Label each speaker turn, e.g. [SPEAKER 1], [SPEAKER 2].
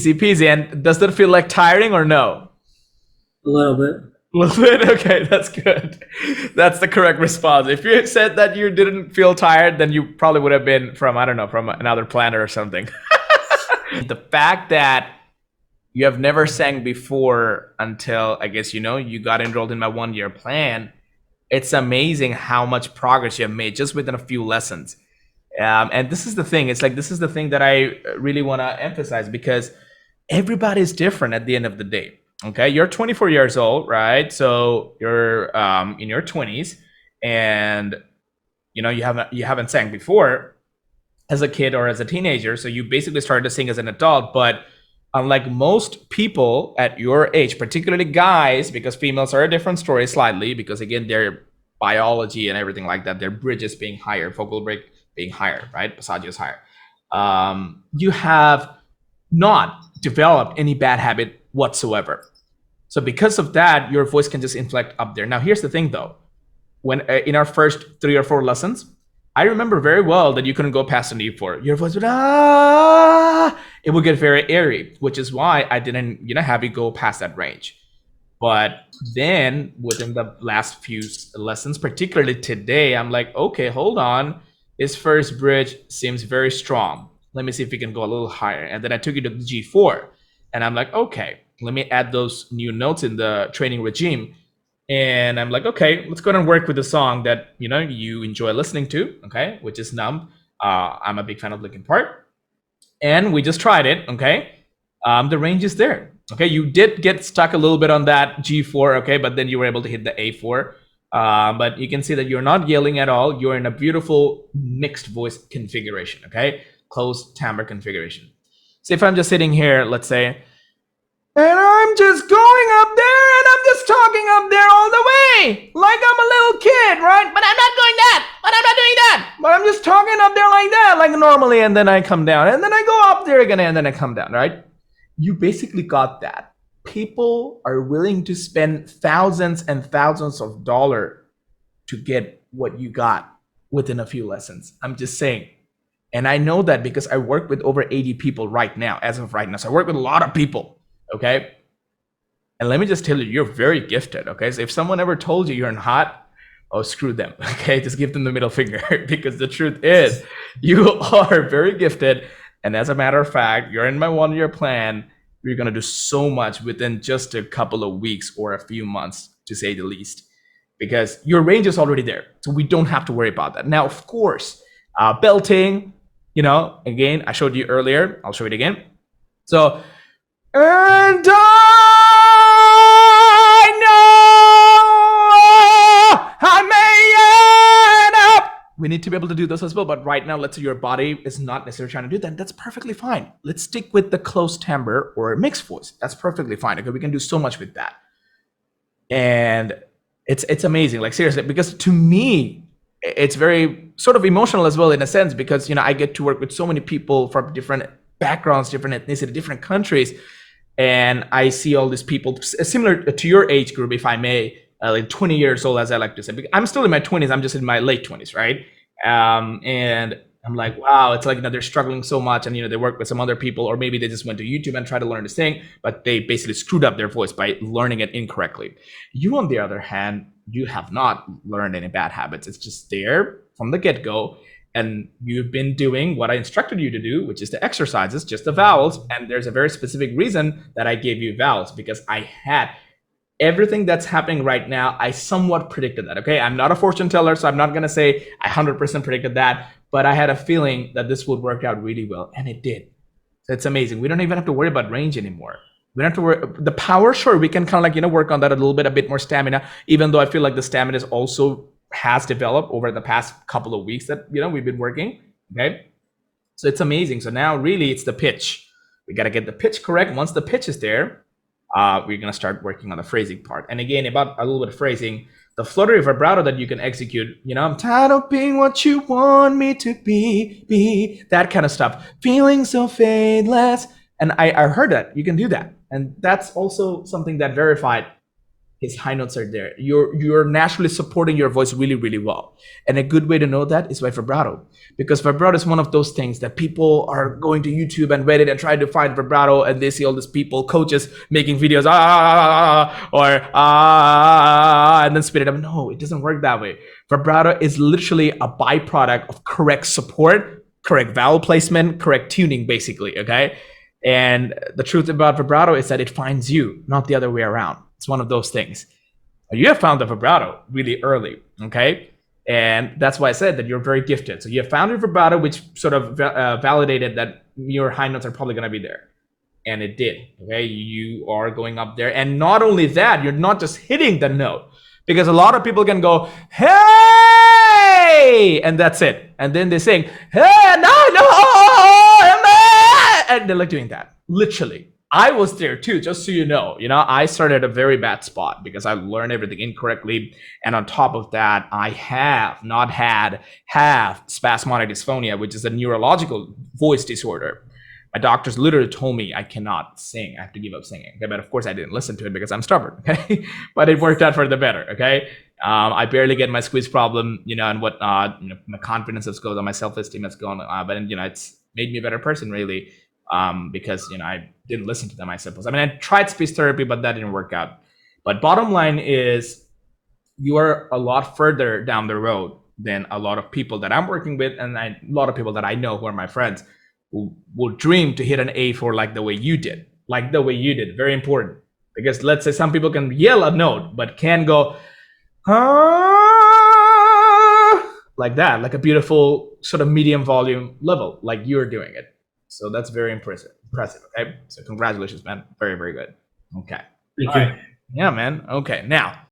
[SPEAKER 1] Easy peasy. And does that feel like tiring or no?
[SPEAKER 2] A little bit.
[SPEAKER 1] A little bit? Okay, that's good. That's the correct response. If you had said that you didn't feel tired, then you probably would have been from, I don't know, from another planet or something. The fact that you have never sang before until, I guess, you got enrolled in my 1 year plan, it's amazing how much progress you have made just within a few lessons. And this is the thing. It's like, this is the thing that I really want to emphasize, because everybody's different at the end of the day. Okay, you're 24 years old, right? So you're in your 20s, and you haven't sang before as a kid or as a teenager. So you basically started to sing as an adult. But unlike most people at your age, particularly guys, because females are a different story slightly, because again, their biology and everything like that, their bridge is being higher, vocal break being higher, right? Passage is higher. You have not developed any bad habit whatsoever. So because of that, your voice can just inflect up there. Now, here's the thing though. When in our first 3 or 4 lessons, I remember very well that you couldn't go past an E4. Your voice would it would get very airy, which is why I didn't have you go past that range. But then within the last few lessons, particularly today, I'm like, okay, hold on. This first bridge seems very strong. Let me see if we can go a little higher. And then I took you to the G4, and I'm like, okay, let me add those new notes in the training regime. And I'm like, okay, let's go ahead and work with the song that you enjoy listening to, okay, which is Numb. I'm a big fan of Linkin Park, and we just tried it, okay. The range is there, okay. You did get stuck a little bit on that G4, okay, but then you were able to hit the A4. But you can see that you're not yelling at all. You're in a beautiful mixed voice configuration, okay, closed timbre configuration. So if I'm just sitting here, let's say, and I'm just going up there and I'm just talking up there all the way, like I'm a little kid, right? But I'm not doing that. But I'm not doing that. But I'm just talking up there like that, like normally, and then I come down, and then I go up there again, and then I come down, right? You basically got that. People are willing to spend thousands and thousands of dollars to get what you got within a few lessons. I'm just saying. And I know that because I work with over 80 people right now, as of right now. So I work with a lot of people. Okay. And let me just tell you, you're very gifted. Okay. So if someone ever told you you're not, oh, screw them. Okay. Just give them the middle finger, because the truth is you are very gifted. And as a matter of fact, you're in my 1 year plan. You're going to do so much within just a couple of weeks or a few months, to say the least, because your range is already there. So we don't have to worry about that. Now, of course, belting, again, I showed you earlier. I'll show it again. So, and I know I may end up. We need to be able to do this as well. But right now, let's say your body is not necessarily trying to do that. That's perfectly fine. Let's stick with the closed timbre or mixed voice. That's perfectly fine. Okay, we can do so much with that. And it's amazing. Like seriously, because to me, it's very sort of emotional as well in a sense, because I get to work with so many people from different backgrounds, different ethnicity, different countries. And I see all these people similar to your age group, if I may, like 20 years old, as I like to say. I'm still in my 20s. I'm just in my late 20s, right? And I'm like, wow, it's like, they're struggling so much. And, they work with some other people, or maybe they just went to YouTube and tried to learn to sing, but they basically screwed up their voice by learning it incorrectly. You, on the other hand, you have not learned any bad habits. It's just there from the get-go. And you've been doing what I instructed you to do, which is the exercises, just the vowels. And there's a very specific reason that I gave you vowels, because I had everything that's happening right now. I somewhat predicted that. Okay. I'm not a fortune teller, so I'm not going to say I 100% predicted that, but I had a feeling that this would work out really well. And it did. So it's amazing. We don't even have to worry about range anymore. We don't have to worry. The power, sure, we can kind of like, work on that a little bit, a bit more stamina, even though I feel like the stamina is also has developed over the past couple of weeks that we've been working. Okay, so it's amazing. So now really it's the pitch. We got to get the pitch correct. Once the pitch is there, we're gonna start working on the phrasing part. And again, about a little bit of phrasing, the fluttery vibrato that you can execute. I'm tired of being what you want me to be that kind of stuff. Feeling so fadeless, and I heard that you can do that, and that's also something that verified his high notes are there. You're naturally supporting your voice really, really well. And a good way to know that is by vibrato, because vibrato is one of those things that people are going to YouTube and Reddit and trying to find vibrato, and they see all these people, coaches making videos and then spit it up. No, it doesn't work that way. Vibrato is literally a byproduct of correct support, correct vowel placement, correct tuning, basically. Okay. And the truth about vibrato is that it finds you, not the other way around. It's one of those things. You have found the vibrato really early, okay? And that's why I said that you're very gifted. So you have found your vibrato, which sort of validated that your high notes are probably going to be there. And it did, okay? You are going up there. And not only that, you're not just hitting the note, because a lot of people can go, hey, and that's it. And then they sing, hey, no, and they're like doing that, literally. I was there too, just so you know. I started at a very bad spot because I learned everything incorrectly. And on top of that, I have spasmodic dysphonia, which is a neurological voice disorder. My doctors literally told me I cannot sing. I have to give up singing. Okay, but of course I didn't listen to it because I'm stubborn. Okay, but it worked out for the better. Okay, I barely get my squeeze problem, and whatnot. My confidence has gone, my self-esteem has gone, but it's made me a better person, really. Because I didn't listen to them, I suppose. I mean, I tried speech therapy, but that didn't work out. But bottom line is, you are a lot further down the road than a lot of people that I'm working with, and a lot of people that I know who are my friends, who will dream to hit an A4 like the way you did. Very important. Because let's say some people can yell a note, but can go, like that, like a beautiful sort of medium volume level, like you're doing it. So that's very impressive. Okay. So congratulations, man. Very, very good. Okay.
[SPEAKER 2] Thank you.
[SPEAKER 1] Right. Yeah, man. Okay. Now,